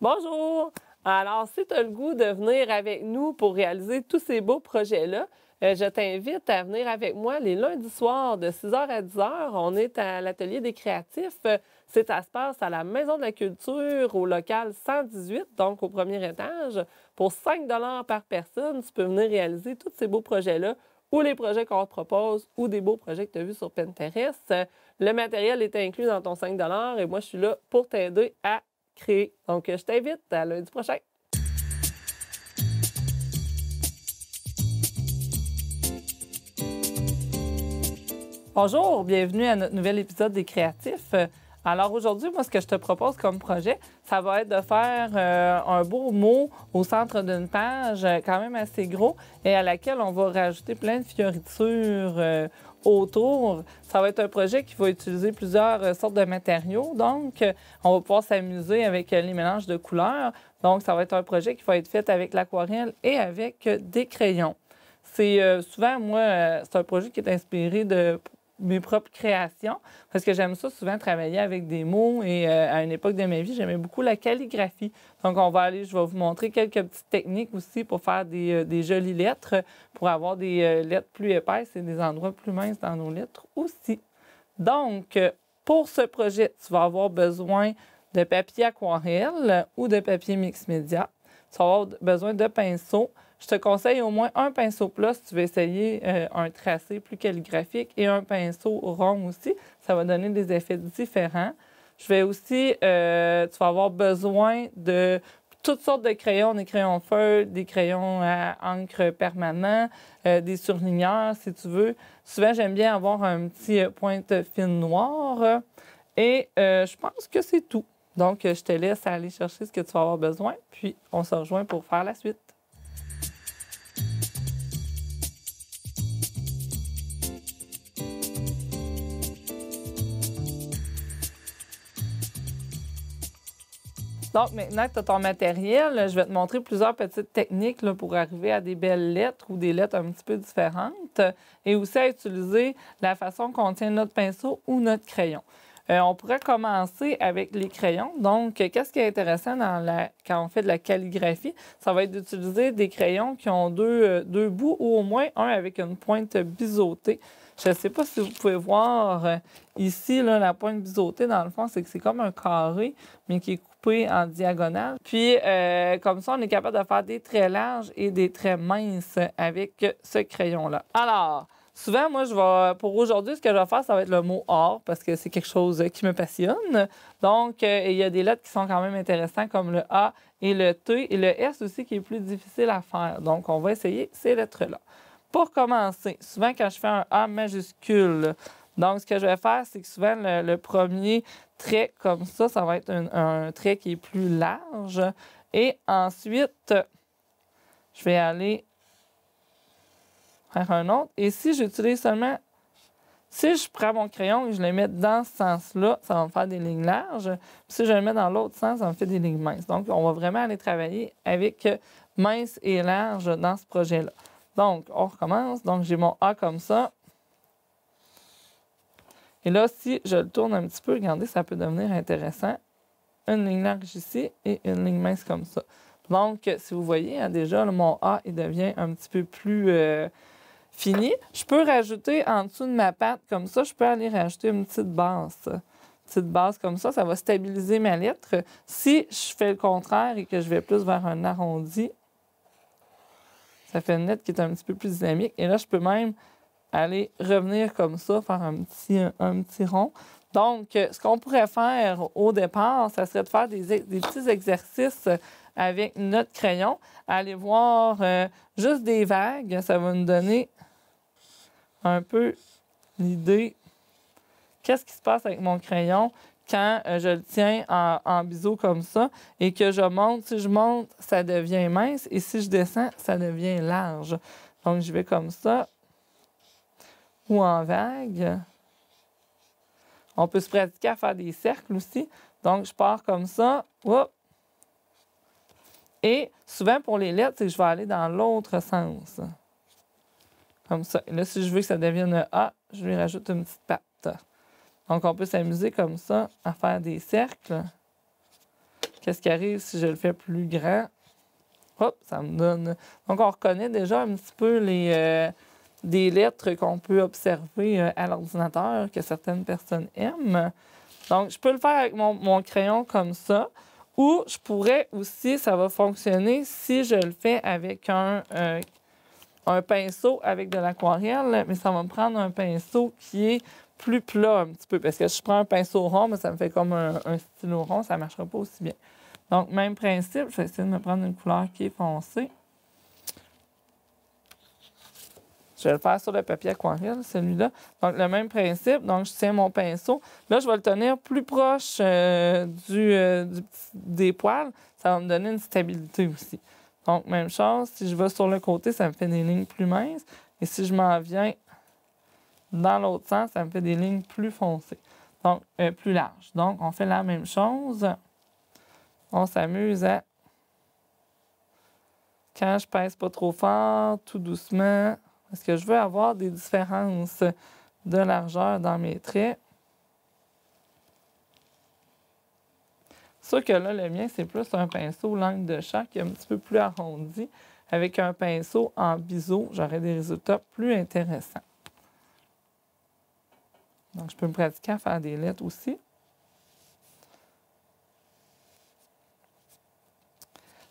Bonjour! Alors, si tu as le goût de venir avec nous pour réaliser tous ces beaux projets-là, je t'invite à venir avec moi les lundis soirs de 6h à 10h. On est à l'Atelier des créatifs. Ça se passe à la Maison de la Culture, au local 118, donc au premier étage. Pour 5 par personne, tu peux venir réaliser tous ces beaux projets-là, ou les projets qu'on te propose, ou des beaux projets que tu as vus sur Pinterest. Le matériel est inclus dans ton 5 et moi, je suis là pour t'aider à créer. Donc, je t'invite à lundi prochain. Bonjour, bienvenue à notre nouvel épisode des Créatifs. Alors aujourd'hui, moi, ce que je te propose comme projet, ça va être de faire un beau mot au centre d'une page quand même assez gros et à laquelle on va rajouter plein de fioritures autour. Ça va être un projet qui va utiliser plusieurs sortes de matériaux. Donc, on va pouvoir s'amuser avec les mélanges de couleurs. Donc, ça va être un projet qui va être fait avec l'aquarelle et avec des crayons. C'est souvent, moi, c'est un projet qui est inspiré de mes propres créations, parce que j'aime ça souvent travailler avec des mots et à une époque de ma vie, j'aimais beaucoup la calligraphie. Donc, je vais vous montrer quelques petites techniques aussi pour faire des jolies lettres, pour avoir des lettres plus épaisses et des endroits plus minces dans nos lettres aussi. Donc, pour ce projet, tu vas avoir besoin de papier aquarelle ou de papier mix média. Tu vas avoir besoin de pinceaux. Je te conseille au moins un pinceau plat si tu veux essayer un tracé plus calligraphique et un pinceau rond aussi. Ça va donner des effets différents. Je vais aussi, tu vas avoir besoin de toutes sortes de crayons, des crayons feuilles, des crayons à encre permanent, des surligneurs si tu veux. Souvent, j'aime bien avoir un petit pointe fine noire. Et je pense que c'est tout. Donc, je te laisse aller chercher ce que tu vas avoir besoin, puis on se rejoint pour faire la suite. Donc, maintenant que tu as ton matériel, je vais te montrer plusieurs petites techniques là, pour arriver à des belles lettres ou des lettres un petit peu différentes et aussi à utiliser la façon qu'on tient notre pinceau ou notre crayon. On pourrait commencer avec les crayons. Donc, qu'est-ce qui est intéressant quand on fait de la calligraphie? Ça va être d'utiliser des crayons qui ont deux bouts ou au moins un avec une pointe biseautée. Je ne sais pas si vous pouvez voir ici, là, la pointe biseautée, dans le fond, c'est que c'est comme un carré, mais qui est coupé en diagonale. Puis, comme ça, on est capable de faire des traits larges et des traits minces avec ce crayon-là. Alors, souvent, moi, pour aujourd'hui, ce que je vais faire, ça va être le mot « or » parce que c'est quelque chose qui me passionne. Donc, il y a des lettres qui sont quand même intéressantes comme le A et le T et le S aussi qui est plus difficile à faire. Donc, on va essayer ces lettres-là. Pour commencer, souvent quand je fais un A majuscule, donc ce que je vais faire, c'est que souvent le premier trait comme ça va être un trait qui est plus large. Et ensuite, je vais aller faire un autre. Et si j'utilise seulement, si je prends mon crayon et je le mets dans ce sens-là, ça va me faire des lignes larges. Puis si je le mets dans l'autre sens, ça me fait des lignes minces. Donc, on va vraiment aller travailler avec mince et large dans ce projet-là. Donc, on recommence. Donc, j'ai mon A comme ça. Et là, si je le tourne un petit peu, regardez, ça peut devenir intéressant. Une ligne large ici et une ligne mince comme ça. Donc, si vous voyez, hein, déjà, là, mon A, il devient un petit peu plus fini. Je peux rajouter en dessous de ma patte, comme ça, je peux aller rajouter une petite base. Une petite base comme ça va stabiliser ma lettre. Si je fais le contraire et que je vais plus vers un arrondi, ça fait une lettre qui est un petit peu plus dynamique. Et là, je peux même aller revenir comme ça, faire un petit rond. Donc, ce qu'on pourrait faire au départ, ça serait de faire des petits exercices avec notre crayon. Aller voir juste des vagues. Ça va nous donner un peu l'idée. Qu'est-ce qui se passe avec mon crayon quand je le tiens en biseau comme ça et que je monte. Si je monte, ça devient mince et si je descends, ça devient large. Donc, je vais comme ça ou en vague. On peut se pratiquer à faire des cercles aussi. Donc, je pars comme ça. Oups. Et souvent, pour les lettres, c'est que je vais aller dans l'autre sens. Comme ça. Et là, si je veux que ça devienne un A, je lui rajoute une petite patte. Donc, on peut s'amuser comme ça à faire des cercles. qu'est-ce qui arrive si je le fais plus grand? Hop, ça me donne... Donc, on reconnaît déjà un petit peu des lettres qu'on peut observer à l'ordinateur, que certaines personnes aiment. Donc, je peux le faire avec mon crayon comme ça. Ou je pourrais aussi, ça va fonctionner si je le fais avec un pinceau avec de l'aquarelle, mais ça va me prendre un pinceau qui est plus plat un petit peu. Parce que si je prends un pinceau rond, mais ça me fait comme un stylo rond, ça ne marchera pas aussi bien. Donc, même principe, je vais essayer de me prendre une couleur qui est foncée. Je vais le faire sur le papier aquarelle, celui-là. Donc, le même principe. Donc, je tiens mon pinceau. Là, je vais le tenir plus proche des poils. Ça va me donner une stabilité aussi. Donc, même chose. Si je vais sur le côté, ça me fait des lignes plus minces. Et si je m'en viens dans l'autre sens, ça me fait des lignes plus foncées. Donc, plus larges. Donc, on fait la même chose. On s'amuse à... Quand je pèse pas trop fort, tout doucement... Parce que je veux avoir des différences de largeur dans mes traits. C'est sûr que là, le mien, c'est plus un pinceau langue de chat qui est un petit peu plus arrondi. Avec un pinceau en biseau, j'aurai des résultats plus intéressants. Donc, je peux me pratiquer à faire des lettres aussi.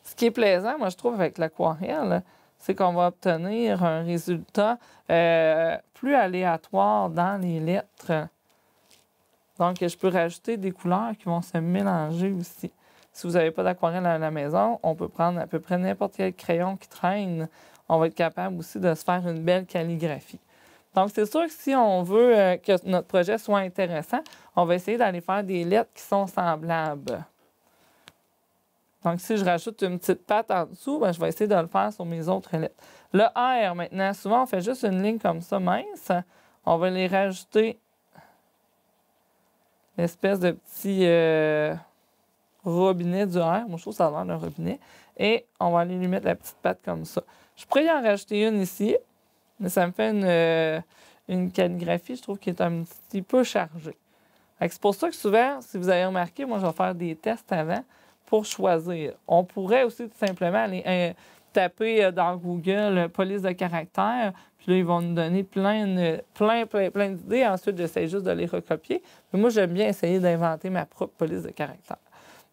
Ce qui est plaisant, moi, je trouve, avec l'aquarelle, c'est qu'on va obtenir un résultat plus aléatoire dans les lettres. Donc, je peux rajouter des couleurs qui vont se mélanger aussi. Si vous n'avez pas d'aquarelle à la maison, on peut prendre à peu près n'importe quel crayon qui traîne. On va être capable aussi de se faire une belle calligraphie. Donc, c'est sûr que si on veut que notre projet soit intéressant, on va essayer d'aller faire des lettres qui sont semblables. Donc, si je rajoute une petite patte en dessous, bien, je vais essayer de le faire sur mes autres lettres. Le R, maintenant, souvent, on fait juste une ligne comme ça, mince. On va les rajouter l'espèce de petit robinet du R. Moi, je trouve que ça a l'air d'un robinet. Et on va aller lui mettre la petite patte comme ça. Je pourrais y en rajouter une ici, mais ça me fait une calligraphie, je trouve, qui est un petit peu chargée. C'est pour ça que souvent, si vous avez remarqué, moi, je vais faire des tests avant pour choisir. On pourrait aussi tout simplement aller taper dans Google police de caractère, puis là, ils vont nous donner plein d'idées. Ensuite, j'essaie juste de les recopier. Mais moi, j'aime bien essayer d'inventer ma propre police de caractère.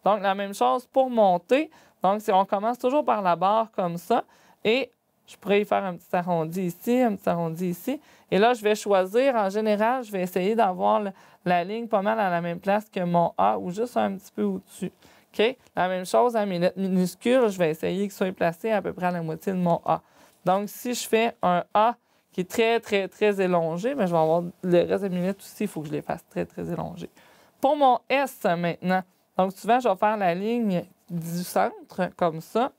Donc, la même chose pour monter. Donc, on commence toujours par la barre comme ça. Et je pourrais y faire un petit arrondi ici, un petit arrondi ici. Et là, je vais choisir, en général, je vais essayer d'avoir la ligne pas mal à la même place que mon A ou juste un petit peu au-dessus. OK? La même chose à mes lettres minuscules, je vais essayer qu'ils soient placés à peu près à la moitié de mon A. Donc, si je fais un A qui est très, très, très élongé, bien, je vais avoir le reste de mes lettres aussi, il faut que je les fasse très, très élongées. Pour mon S maintenant, donc souvent, je vais faire la ligne du centre, comme ça.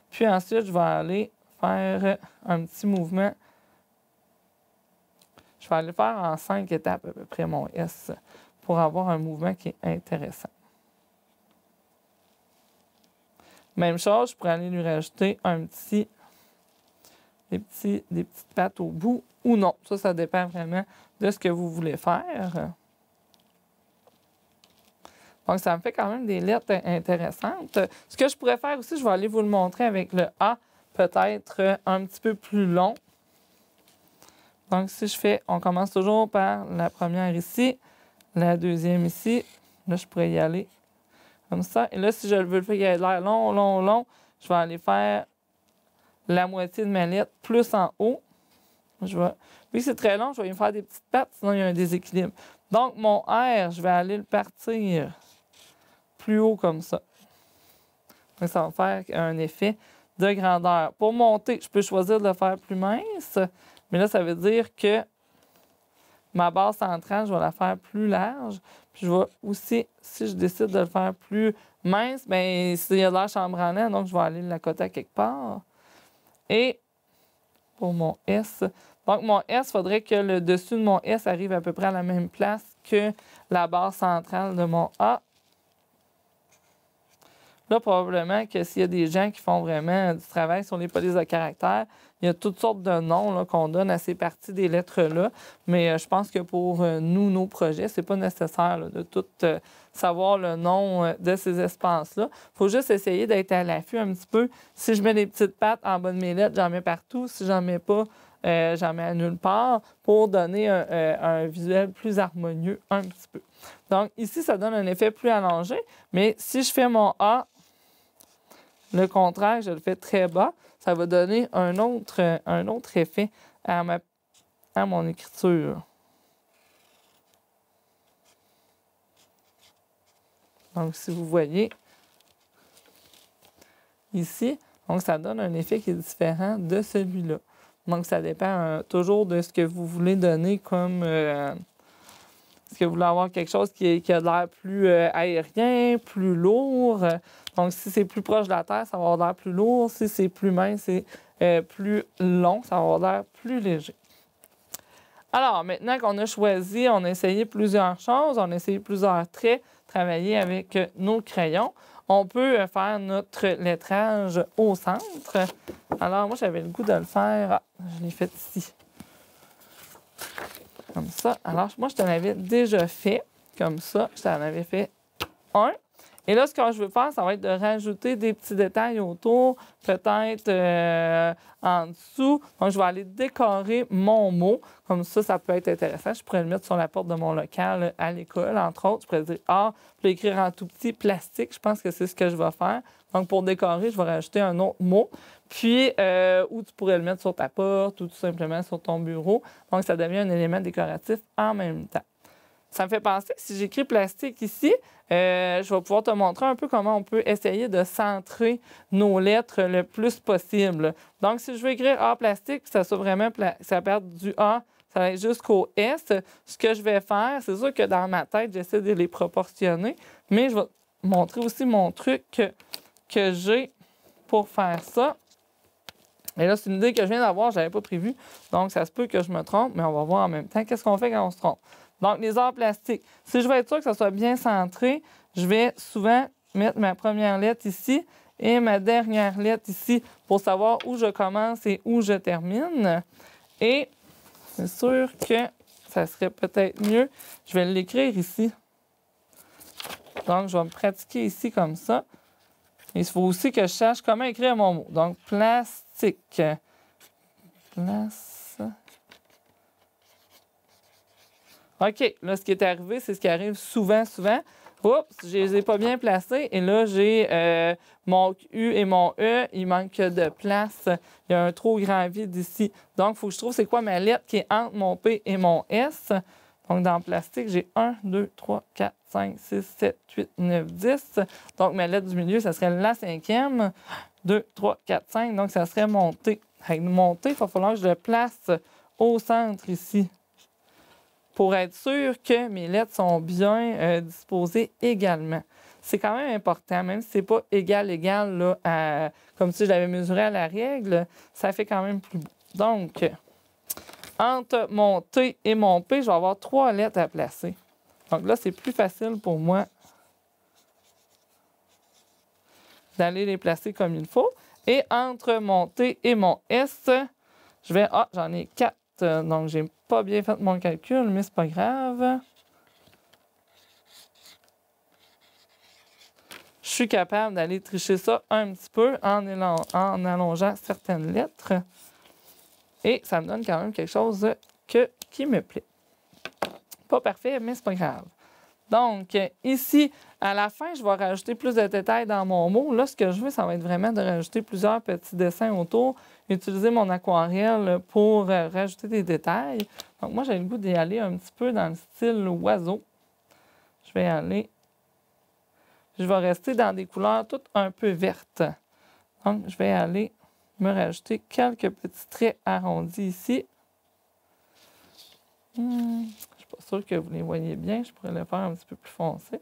Puis ensuite, je vais aller faire un petit mouvement. Je vais aller faire en 5 étapes à peu près mon S pour avoir un mouvement qui est intéressant. Même chose, je pourrais aller lui rajouter des petites pattes au bout ou non. Ça dépend vraiment de ce que vous voulez faire. Donc, ça me fait quand même des lettres intéressantes. Ce que je pourrais faire aussi, je vais aller vous le montrer avec le A, peut-être un petit peu plus long. Donc, si je fais, on commence toujours par la première ici, la deuxième ici. Là, je pourrais y aller comme ça. Et là, si je veux le faire qu'il ait l'air long, long, long, je vais aller faire la moitié de ma lettre plus en haut. Vu que c'est très long, je vais me faire des petites pattes, sinon il y a un déséquilibre. Donc, mon R, je vais aller le partir plus haut comme ça. Donc, ça va faire un effet de grandeur. Pour monter, je peux choisir de le faire plus mince, mais là, ça veut dire que ma base centrale, je vais la faire plus large. Puis je vais aussi, si je décide de le faire plus mince, bien, s'il y a de l'air chambranlant, donc je vais aller l'accoter à quelque part. Et pour mon S, donc mon S, il faudrait que le dessus de mon S arrive à peu près à la même place que la barre centrale de mon A. Là, probablement que s'il y a des gens qui font vraiment du travail sur les polices de caractère, il y a toutes sortes de noms qu'on donne à ces parties des lettres-là. Mais je pense que pour nous, nos projets, c'est pas nécessaire là, de tout savoir le nom de ces espaces-là. Il faut juste essayer d'être à l'affût un petit peu. Si je mets des petites pattes en bas de mes lettres, j'en mets partout. Si j'en mets pas, j'en mets à nulle part pour donner un visuel plus harmonieux un petit peu. Donc ici, ça donne un effet plus allongé. Mais si je fais mon A, le contraire, je le fais très bas, ça va donner un autre effet à mon écriture. Donc, si vous voyez ici, donc ça donne un effet qui est différent de celui-là. Donc, ça dépend toujours de ce que vous voulez donner comme... est-ce que vous voulez avoir quelque chose qui a l'air plus aérien, plus lourd? Donc, si c'est plus proche de la Terre, ça va avoir l'air plus lourd. Si c'est plus mince, c'est plus long, ça va avoir l'air plus léger. Alors, maintenant qu'on a choisi, on a essayé plusieurs choses, on a essayé plusieurs traits, travailler avec nos crayons, on peut faire notre lettrage au centre. Alors, moi, j'avais le goût de le faire. Ah, je l'ai fait ici. Comme ça. Alors, moi, je t'en avais déjà fait. Comme ça, je t'en avais fait un. Et là, ce que je veux faire, ça va être de rajouter des petits détails autour, peut-être en dessous. Donc, je vais aller décorer mon mot. Comme ça peut être intéressant. Je pourrais le mettre sur la porte de mon local à l'école, entre autres. Je pourrais dire « Ah », puis écrire en tout petit « plastique ». Je pense que c'est ce que je vais faire. Donc, pour décorer, je vais rajouter un autre mot. Puis, ou tu pourrais le mettre sur ta porte ou tout simplement sur ton bureau. Donc, ça devient un élément décoratif en même temps. Ça me fait penser, si j'écris plastique ici, je vais pouvoir te montrer un peu comment on peut essayer de centrer nos lettres le plus possible. Donc, si je veux écrire A plastique, puis ça soit vraiment, ça perd du A, ça va être jusqu'au S. Ce que je vais faire, c'est sûr que dans ma tête, j'essaie de les proportionner, mais je vais montrer aussi mon truc que j'ai pour faire ça. Et là, c'est une idée que je viens d'avoir, je n'avais pas prévu. Donc, ça se peut que je me trompe, mais on va voir en même temps qu'est-ce qu'on fait quand on se trompe. Donc, les arts plastiques. Si je veux être sûr que ça soit bien centré, je vais souvent mettre ma première lettre ici et ma dernière lettre ici pour savoir où je commence et où je termine. Et c'est sûr que ça serait peut-être mieux. Je vais l'écrire ici. Donc, je vais me pratiquer ici comme ça. Il faut aussi que je sache comment écrire mon mot. Donc, plastique. OK, là, ce qui est arrivé, c'est ce qui arrive souvent. Oups, je les ai pas bien placés. Et là, j'ai mon U et mon E. Il manque de place. Il y a un trop grand vide ici. Donc, il faut que je trouve c'est quoi ma lettre qui est entre mon P et mon S. Donc, dans le plastique, j'ai 1, 2, 3, 4, 5, 6, 7, 8, 9, 10. Donc, ma lettre du milieu, ça serait la 5e. 2, 3, 4, 5. Donc, ça serait mon T. Avec mon T, il va falloir que je le place au centre ici, pour être sûr que mes lettres sont bien disposées également. C'est quand même important, même si ce n'est pas égal là, comme si je l'avais mesuré à la règle, ça fait quand même plus beau. Donc, entre mon T et mon P, je vais avoir 3 lettres à placer. Donc là, c'est plus facile pour moi d'aller les placer comme il faut. Et entre mon T et mon S, je vais... Ah, j'en ai 4. Donc, j'ai pas bien fait mon calcul, mais c'est pas grave. Je suis capable d'aller tricher ça un petit peu en allongeant certaines lettres. Et ça me donne quand même quelque chose qui me plaît. Pas parfait, mais c'est pas grave. Donc, ici, à la fin, je vais rajouter plus de détails dans mon mot. Là, ce que je veux, ça va être vraiment de rajouter plusieurs petits dessins autour, utiliser mon aquarelle pour rajouter des détails. Donc, moi, j'ai le goût d'y aller un petit peu dans le style oiseau. Je vais rester dans des couleurs toutes un peu vertes. Donc, je vais aller me rajouter quelques petits traits arrondis ici. Je ne suis pas sûre que vous les voyez bien. Je pourrais le faire un petit peu plus foncé.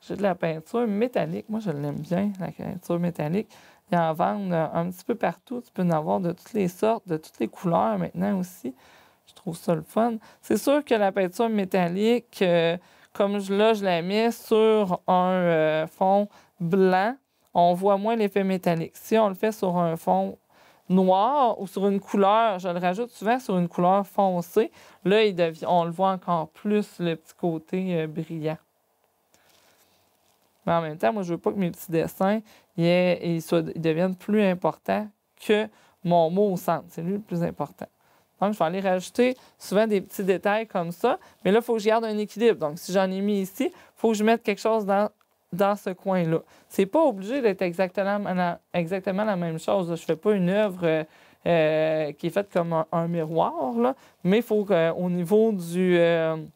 J'ai de la peinture métallique. Moi, je l'aime bien, la peinture métallique. Ils en vendent un petit peu partout. Tu peux en avoir de toutes les sortes, de toutes les couleurs maintenant aussi. Je trouve ça le fun. C'est sûr que la peinture métallique, comme là, je la mets sur un fond blanc, on voit moins l'effet métallique. Si on le fait sur un fond noir ou sur une couleur, je le rajoute souvent sur une couleur foncée, là, on le voit encore plus, le petit côté brillant. Mais en même temps, moi, je veux pas que mes petits dessins ils deviennent plus importants que mon mot au centre. C'est lui le plus important. Donc, je vais aller rajouter souvent des petits détails comme ça. Mais là, il faut que je garde un équilibre. Donc, si j'en ai mis ici, il faut que je mette quelque chose dans ce coin-là. C'est pas obligé d'être exactement la même chose. Là. Je fais pas une œuvre qui est faite comme un miroir, là. Mais il faut qu'au niveau de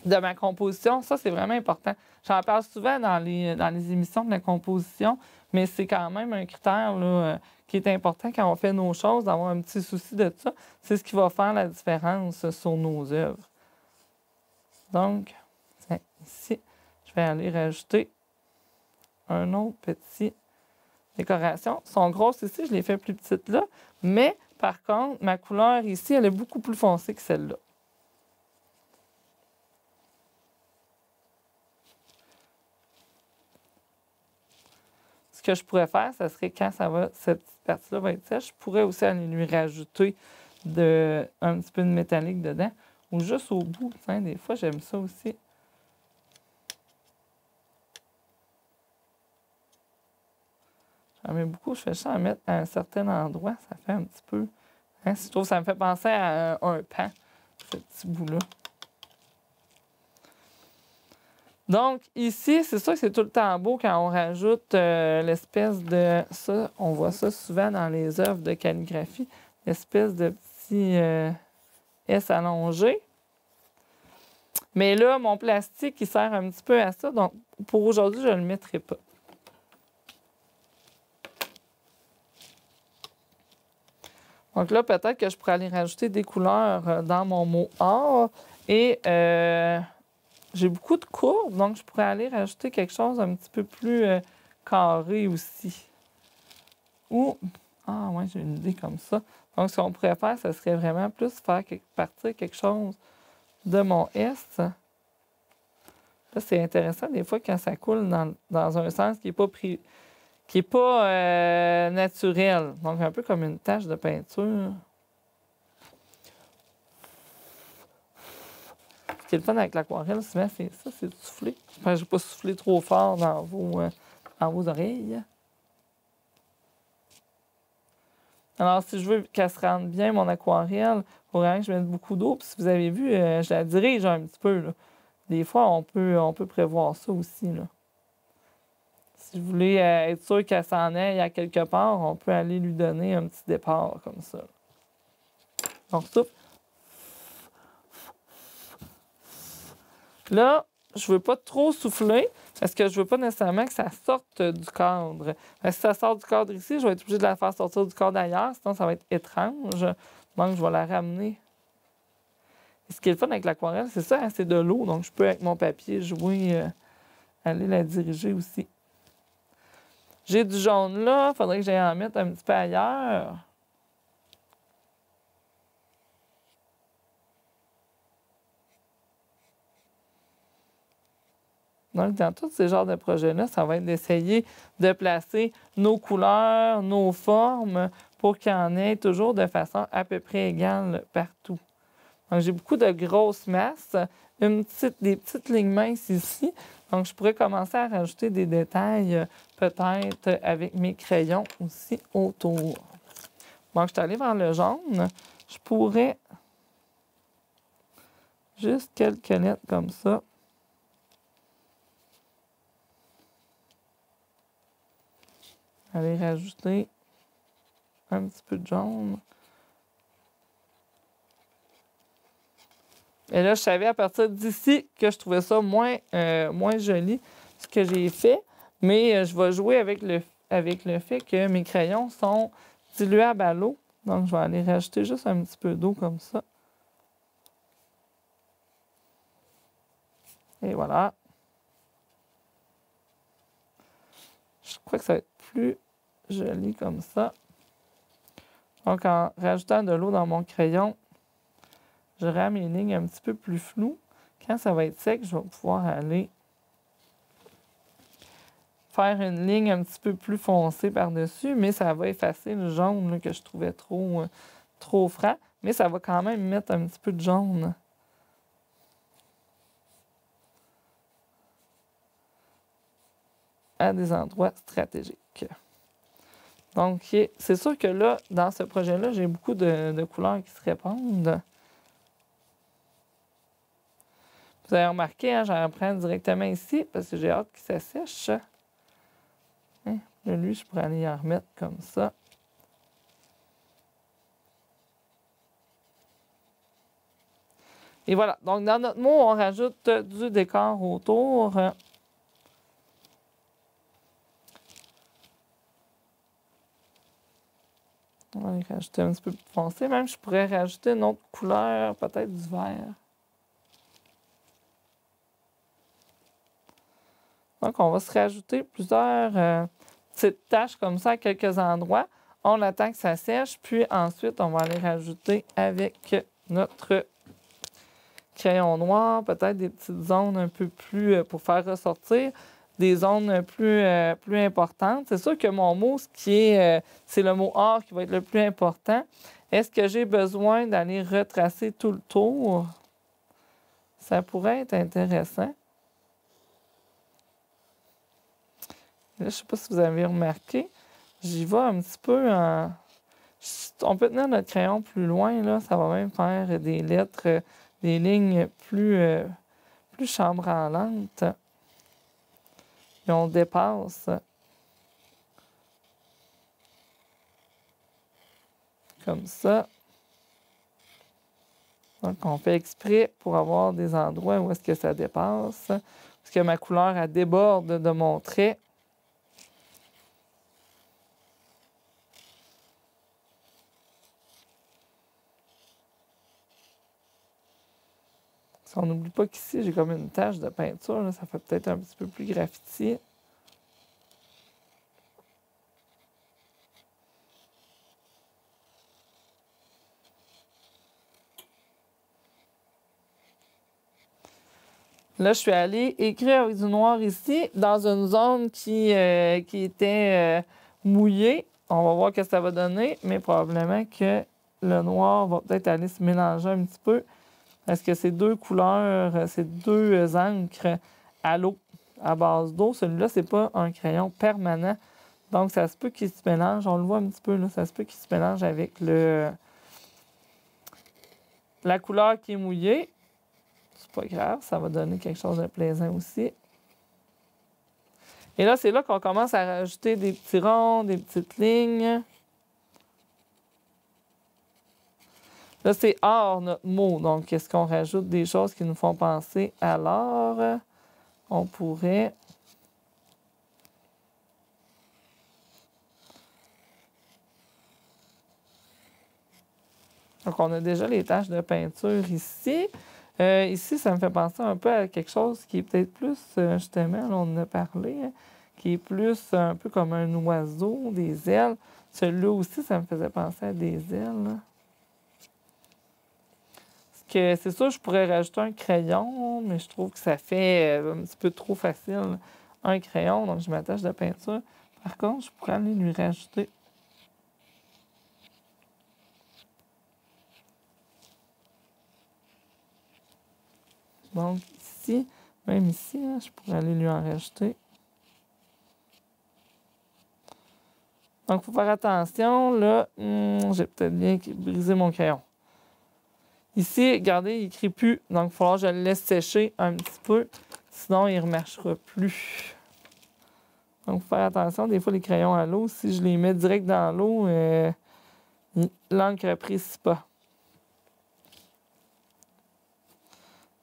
ma composition, ça, c'est vraiment important. J'en parle souvent dans les émissions de la composition, mais c'est quand même un critère là, qui est important quand on fait nos choses, d'avoir un petit souci de ça. C'est ce qui va faire la différence sur nos œuvres. Donc, ici, je vais aller rajouter un autre petit décoration. Elles sont grosses ici, je les fais plus petites là, mais par contre, ma couleur ici, elle est beaucoup plus foncée que celle-là. Ce que je pourrais faire, ce serait quand cette partie-là va être sèche, je pourrais aussi aller lui rajouter un petit peu de métallique dedans. Ou juste au bout. Tiens, des fois, j'aime ça aussi. J'en mets beaucoup. Je fais ça à mettre à un certain endroit. Ça fait un petit peu... Hein, je trouve que ça me fait penser à un pan, ce petit bout-là. Donc, ici, c'est sûr que c'est tout le temps beau quand on rajoute l'espèce de... Ça, on voit ça souvent dans les œuvres de calligraphie. L'espèce de petit S allongé. Mais là, mon plastique, il sert un petit peu à ça. Donc, pour aujourd'hui, je ne le mettrai pas. Donc là, peut-être que je pourrais aller rajouter des couleurs dans mon mot or. Et j'ai beaucoup de courbes, donc je pourrais aller rajouter quelque chose un petit peu plus carré aussi. Ou, ouais, j'ai une idée comme ça. Donc, ce qu'on pourrait faire, ce serait vraiment plus faire partir quelque chose de mon S. Là, c'est intéressant des fois quand ça coule dans un sens qui n'est pas naturel. Donc, un peu comme une tache de peinture. Ce qui est le fun avec l'aquarelle, souvent, c'est ça, c'est de souffler. Enfin, je ne vais pas souffler trop fort dans vos oreilles. Alors, si je veux qu'elle se rende bien, mon aquarelle, il faut vraiment que je mette beaucoup d'eau. Puis si vous avez vu, je la dirige un petit peu. Là. Des fois, on peut prévoir ça aussi. Là. Si vous voulez être sûr qu'elle s'en aille à quelque part, on peut aller lui donner un petit départ comme ça. Donc, souffle. Là, je ne veux pas trop souffler parce que je ne veux pas nécessairement que ça sorte du cadre. Si ça sort du cadre ici, je vais être obligée de la faire sortir du cadre ailleurs, sinon ça va être étrange. Donc, je vais la ramener. Et ce qui est le fun avec l'aquarelle, c'est ça, hein, c'est de l'eau. Donc, je peux, avec mon papier, jouer, aller la diriger aussi. J'ai du jaune là, il faudrait que j'aille en mettre un petit peu ailleurs. Donc, dans tous ces genres de projets-là, ça va être d'essayer de placer nos couleurs, nos formes, pour qu'il y en ait toujours de façon à peu près égale partout. Donc, j'ai beaucoup de grosses masses, des petites lignes minces ici. Donc, je pourrais commencer à rajouter des détails, peut-être avec mes crayons aussi autour. Donc, je suis allée vers le jaune. Je pourrais juste quelques lettres comme ça. Aller rajouter un petit peu de jaune. Et là, je savais à partir d'ici que je trouvais ça moins joli, ce que j'ai fait. Mais je vais jouer avec le fait que mes crayons sont diluables à l'eau. Donc, je vais aller rajouter juste un petit peu d'eau comme ça. Et voilà. Je crois que ça va être plus joli comme ça. Donc, en rajoutant de l'eau dans mon crayon, je rends mes lignes un petit peu plus floues. Quand ça va être sec, je vais pouvoir aller faire une ligne un petit peu plus foncée par-dessus, mais ça va effacer le jaune là, que je trouvais trop franc. Mais ça va quand même mettre un petit peu de jaune à des endroits stratégiques. Donc, c'est sûr que là, dans ce projet-là, j'ai beaucoup de couleurs qui se répondent. Vous avez remarqué, hein, j'en prends directement ici parce que j'ai hâte que ça sèche. Hein? Là, lui, je pourrais aller y en remettre comme ça. Et voilà. Donc, dans notre mot, on rajoute du décor autour. On va aller rajouter un petit peu plus foncé. Même, je pourrais rajouter une autre couleur, peut-être du vert. Donc, on va se rajouter plusieurs petites taches comme ça à quelques endroits. On attend que ça sèche, puis ensuite, on va aller rajouter avec notre crayon noir, peut-être des petites zones un peu plus, pour faire ressortir, des zones plus importantes. C'est sûr que mon mot, c'est le mot or qui va être le plus important. Est-ce que j'ai besoin d'aller retracer tout le tour? Ça pourrait être intéressant. Là, je ne sais pas si vous avez remarqué, j'y vais un petit peu en... On peut tenir notre crayon plus loin, là, ça va même faire des lettres, des lignes plus chambranlantes. Et on dépasse comme ça. Donc, on fait exprès pour avoir des endroits où est-ce que ça dépasse. Parce que ma couleur, elle déborde de mon trait. On n'oublie pas qu'ici, j'ai comme une tache de peinture. Là, ça fait peut-être un petit peu plus graffiti. Là, je suis allée écrire avec du noir ici, dans une zone qui était mouillée. On va voir ce que ça va donner, mais probablement que le noir va peut-être aller se mélanger un petit peu. Parce que ces deux couleurs, ces deux encres à l'eau, à base d'eau, celui-là, c'est pas un crayon permanent. Donc, ça se peut qu'il se mélange. On le voit un petit peu, là. Ça se peut qu'il se mélange avec la couleur qui est mouillée. C'est pas grave, ça va donner quelque chose de plaisant aussi. Et là, c'est là qu'on commence à rajouter des petits ronds, des petites lignes. Là, c'est or, notre mot. Donc, est-ce qu'on rajoute des choses qui nous font penser à l'or? On pourrait... Donc, on a déjà les taches de peinture ici. Ici, ça me fait penser un peu à quelque chose qui est peut-être plus, justement, là, on en a parlé, hein, qui est plus un peu comme un oiseau, des ailes. Celui-là aussi, ça me faisait penser à des ailes. Là. C'est sûr, je pourrais rajouter un crayon, mais je trouve que ça fait un petit peu trop facile, un crayon. Donc, je m'attache de peinture. Par contre, je pourrais aller lui rajouter. Donc, ici, même ici, hein, je pourrais aller lui en rajouter. Donc, il faut faire attention. Là, j'ai peut-être bien brisé mon crayon. Ici, regardez, il n'écrit plus. Donc, il va falloir que je le laisse sécher un petit peu. Sinon, il ne remarchera plus. Donc, il faut faire attention. Des fois, les crayons à l'eau, si je les mets direct dans l'eau, l'encre n'apprécie pas.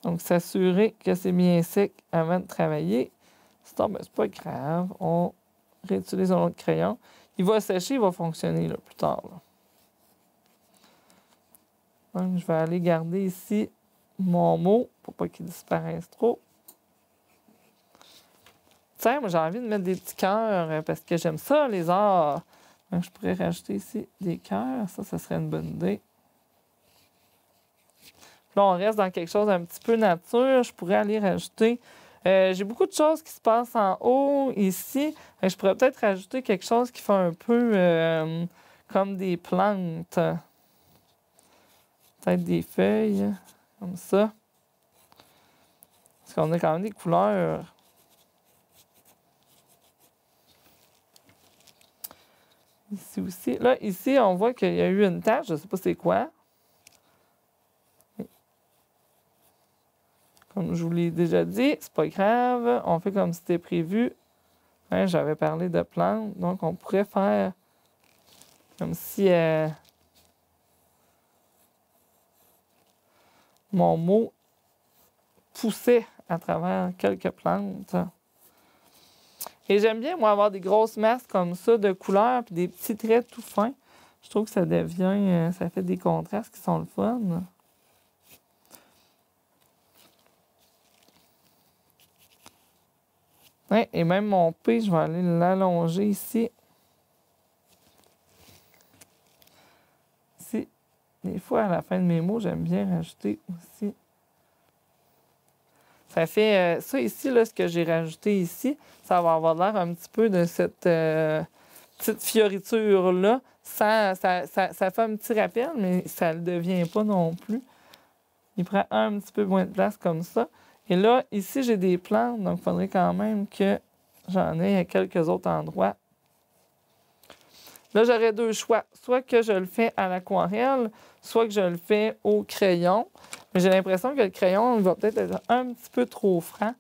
Donc, s'assurer que c'est bien sec avant de travailler. Sinon, ben, c'est pas grave. On réutilise un autre crayon. Il va sécher, il va fonctionner là, plus tard. Là. Donc, je vais aller garder ici mon mot pour pas qu'il disparaisse trop. Tiens, moi, j'ai envie de mettre des petits cœurs parce que j'aime ça, les arts. Donc, je pourrais rajouter ici des cœurs. Ça serait une bonne idée. Là, on reste dans quelque chose d'un petit peu nature. Je pourrais aller rajouter... j'ai beaucoup de choses qui se passent en haut, ici. Je pourrais peut-être rajouter quelque chose qui fait un peu comme des plantes. Peut-être des feuilles, comme ça. Parce qu'on a quand même des couleurs. Ici aussi. Là, ici, on voit qu'il y a eu une tache. Je ne sais pas c'est quoi. Comme je vous l'ai déjà dit, c'est pas grave. On fait comme c'était prévu. Hein, j'avais parlé de plantes. Donc, on pourrait faire comme si mon mot poussait à travers quelques plantes. Et j'aime bien, moi, avoir des grosses masses comme ça de couleurs puis des petits traits tout fins. Je trouve que ça devient... ça fait des contrastes qui sont le fun. Ouais, et même mon P, je vais aller l'allonger ici. Ici. Des fois, à la fin de mes mots, j'aime bien rajouter aussi. Ça fait... ça ici, là, ce que j'ai rajouté ici, ça va avoir l'air un petit peu de cette petite fioriture-là. Ça fait un petit rappel, mais ça ne le devient pas non plus. Il prend un petit peu moins de place comme ça. Et là, ici, j'ai des plantes, donc il faudrait quand même que j'en ai à quelques autres endroits. Là, j'aurais deux choix. Soit que je le fais à l'aquarelle, soit que je le fais au crayon. Mais j'ai l'impression que le crayon va peut-être être un petit peu trop franc.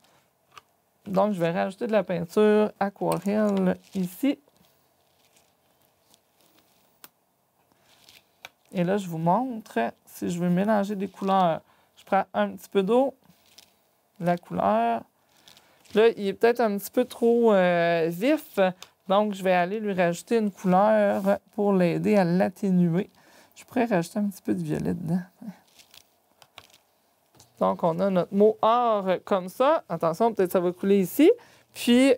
Donc, je vais rajouter de la peinture aquarelle ici. Et là, je vous montre si je veux mélanger des couleurs. Je prends un petit peu d'eau, la couleur. Là, il est peut-être un petit peu trop vif, donc je vais aller lui rajouter une couleur pour l'aider à l'atténuer. Je pourrais rajouter un petit peu de violet dedans. Donc, on a notre mot or comme ça. Attention, peut-être ça va couler ici. Puis,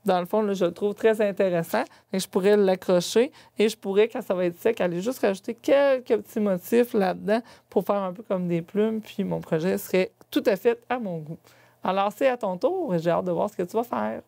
dans le fond, là, je le trouve très intéressant. Et je pourrais l'accrocher et je pourrais, quand ça va être sec, aller juste rajouter quelques petits motifs là-dedans pour faire un peu comme des plumes. Puis mon projet serait tout à fait à mon goût. Alors, c'est à ton tour et j'ai hâte de voir ce que tu vas faire.